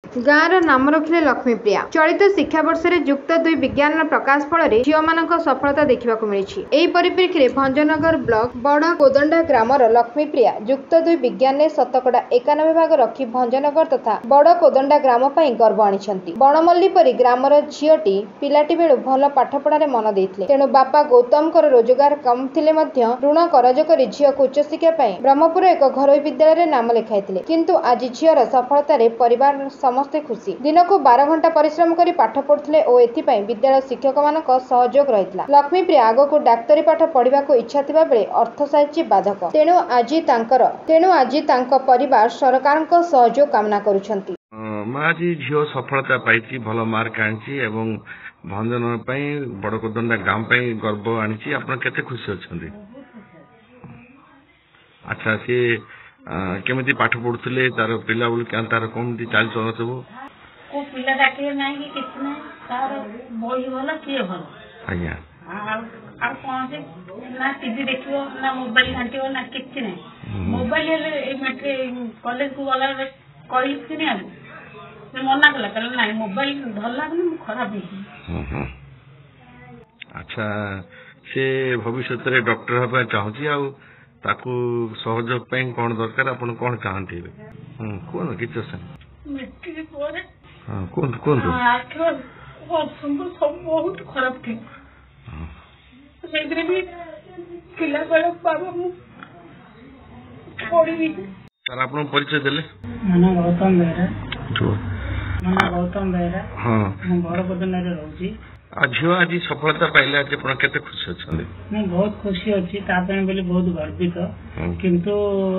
गाँवर नाम रखिले लक्ष्मीप्रिया। चलित शिक्षा वर्ष में युक्त 2 विज्ञान प्रकाश फल झील मान सफलता देखा मिली। यही परिप्रेक्षी में भंजनगर ब्लॉक बड़ कोदंडा ग्रामर लक्ष्मीप्रिया युक्त 2 विज्ञान में शतकड़ा 91 भाग रखी भंजनगर तथा बड़ कोदंडा ग्राम पर गर्व आनी। बणमल्ली परी ग्रामर झीटी पिलाटी बेलू भल पाठपढ़ार मन देते, तेणु बापा गौतम रोजगार कम थिले ऋण करज कर झील को उच्चशिक्षा ब्रह्मपुर एक घरोई विद्यालय नाम लिखाई, किंतु आज झीर सफलतार परिवार समस्ते खुशी। दिन को 12 घंटा परिश्रम कर पाठ पढ़ुते और एथिपाई विद्यालय शिक्षक मान सहयोग रही। लक्ष्मीप्रिया आग को डाक्तरी पाठ पढ़ा इच्छा थिबा बेले अर्थ साहित्य बाधक, तेणु आज परिवार सरकार सहयोग कामना करुछंती। माँ जी झील सफलता पाई भल मार्क आनी एवं भंजन बड़कोदंडा गांव गर्व आनी आप केते खुशी अच्छा। अच्छा सी केमिति पाठ पढ़ुले तार पिला बेलू तार कमी चाल चल सब पिला डाकिले नहीं कि किछ नहीं तार बही भल किए भल आज्ञा आ कौन से ना टीवी देखियो ना मोबाइल घंटियो ना किछ नहीं। मोबाइल मेट्रे कॉलेज को वाला कही कि नहीं से मना कला कहला नहीं मोबाइल भल लागनी खराब है। अच्छा से भविष्य रे डॉक्टर हबा चाहूची आ ताकू सहयोग पे कौन दरकार आपण कौन चाहते कौन किछ मेट्रिक पर हां कौन सब बहुत खराब थी से भी पिला बेला बाबा मु पड़ी सर आपण परिचय देले मना गौतम बेरा हां मु बड़ बदन रे रहउची। आज आज सफलता पाइले आज आपण केते खुशी अछन? मैं बहुत खुशी अच्छी तापे बोली बहुत गर्वित, किंतु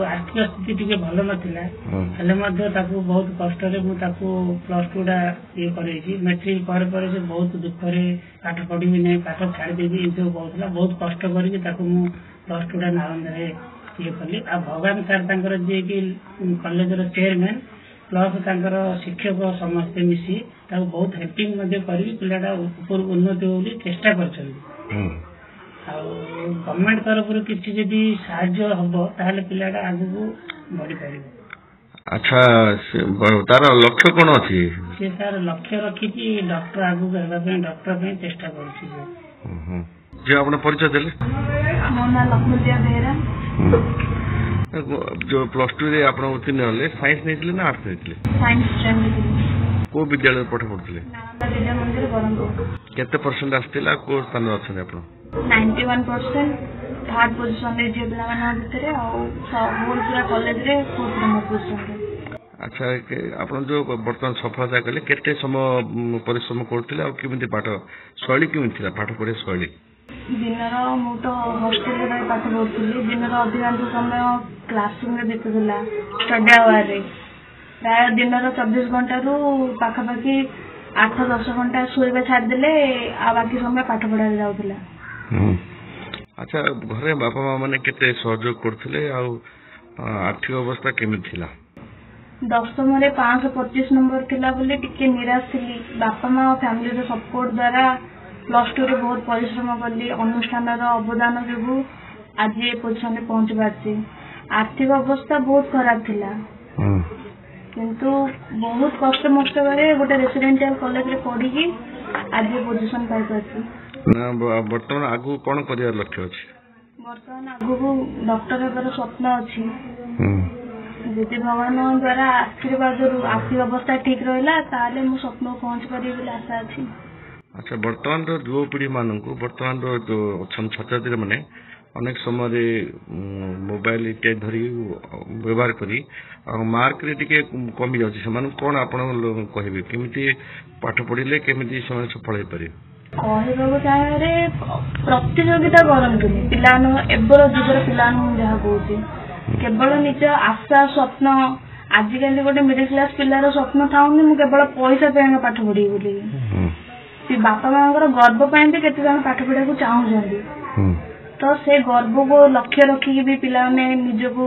आर्थिक स्थिति टिके भल नथिला हेले मध्ये ताकू बहुत कष्ट रे मु ताकू +2 डा ये करेची। मैट्रिक पर से बहुत दुख रे पाठ पढ़ी नै पाठ छाड़ देबी ए जो बहुतला बहुत कष्ट करी ताकू मु +2 डा नालंदा रे ये कली। आ भगवान सर तांकर जे कि कॉलेज रो चेयरमैन प्लस तांकर शिक्षक समस्ते मिसी ताकू बहुत हेल्पिंग मध्ये करी पिलाटा ऊपर उन्नति होली चेष्टा करछन। गवर्नमेंट तरफ किसी जदि साहाय्य हबो ताहले पिलाटा आगु को बढ़ी पारिबो। अच्छा तार लक्ष्य कोन अछि? से तार लक्ष्य रखी कि डॉक्टर आगु हेबा पे डॉक्टर पे चेष्टा करछि। जे आपण परिचय देले मोना लक्ष्मीप्रिया बेरा जो +2 रे आपण उत्तीर्ण होले साइंस नेतले ना आर्ट्स नेतले? साइंस स्ट्रीम को विद्यालय पाठ पढ़ुले? नालंदा विद्या मंदिर बरमपुर। केते परसेंट आस्तिला को स्थान अछन आपण? 91% थर्ड पोजीशन रे जे पिला मान भितरे आ होल पूरा कॉलेज रे 4th नंबर पोजीशन रे। अच्छा आपण जो वर्तमान सफलता कले केते समय परिश्रम करथिले आ केमिति पाठ शैली केमिति थिला पाठ पढ़े शैली? दिनर मु तो हॉस्टल रे पाठ पढ़ुली। दिनर अधिकांश समय क्लासरूम रे बीतुला स्टडी आवर रे। प्राय दिनर 24 घंटा रु पाखापाखि 8-10 घंटा सोइबा छाड़ देले आ बाकी समय पाठ पढ़ा जाउतला। अच्छा घरे बापा माँ माने केते सहयोग करथिले आ आर्थिक अवस्था केमिति थिला? 10th रे 525 नंबर थिला बोले टिके निराश थिली। बापा माँ फैमिली रो सपोर्ट द्वारा +2 रे बहुत परिश्रम कली। अनुष्ठान अवदान जो आज ये पोजिशन में पहुंच पार्टी। आर्थिक अवस्था बहुत खराब थिला, किंतु बहुत कष्ट मष्ट करे गोटे रेसिडेंशियल कॉलेज रे पढ़ी की आज ये पोजिशन पाई पार्टी। ना वर्तमान आगु कोन करियर लक्ष्य अछि? वर्तमान आगु को डॉक्टर हेबार स्वप्न अछि। यदि भगवान द्वारा आशीर्वाद आर्थिक अवस्था ठीक रहिला ताले मु स्वप्न पहुंच पारि बोली आशा अछि। अच्छा वर्तमान युवपीढ़ी मानक वर्तमान जो अच्छा छात्र छात्री मैंने अनेक समय मोबाइल इत्यादि धरी व्यवहार करी मार्क रे टिके कमी जाउछि से कौन आपण कहबे केमिति पाठ पढ़िले केमिति समय सफल हो पारे? कहबाक चाहे प्रतियोगिता करंतुनी पिलानो एबर जुगर पिलानो जहा कहूछि केवल निज आशा स्वप्न आजिकल गोटे मिडिल क्लास पिलार स्वप्न थाउनी मु केवल पैसा पे पाठ पढ़ी बोली बापा माँ गर्व भी केते जन पाठ पढ़ा को चाहूँगी। तो से गर्व को लक्ष्य रखिकी भी पिला निजको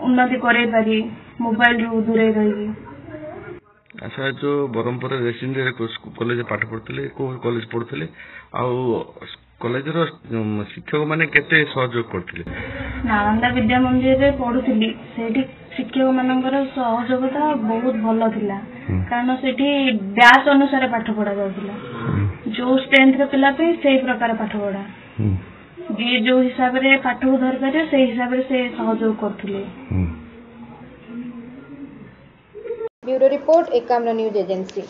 उन्नति करे पारी मोबाइल रू दूरे रही। अच्छा जो बरमपुर रेसिडेंशियल कॉलेज पाठ पढ़ुले को कॉलेज पढ़ुले आ कॉलेज रो शिक्षक माने केते सहयोग करथिले? नालंदा विद्या मंदिर रे पढ़ुली। सेठी ଶିକ୍ଷକ ମାନଙ୍କର ସହଯୋଗତା ବହୁତ ଭଲ ଥିଲା କାରଣ ସେଠି ବ୍ୟାଚ୍ ଅନୁସାରେ ପାଠ ପଢା ଯାଉଥିଲା ଯୋଉ ଷ୍ଟ୍ରେନ୍ଥର ପିଲା ପାଇଁ ସେଇ ପ୍ରକାର ପାଠ ପଢା ଯିଏ ଯୋଉ ହିସାବରେ ପାଠକୁ ଧରି ପାରିବ ସେଇ ହିସାବରେ ସେ ସହଯୋଗ କରୁଥିଲେ। Bureau report Ekamra news agency.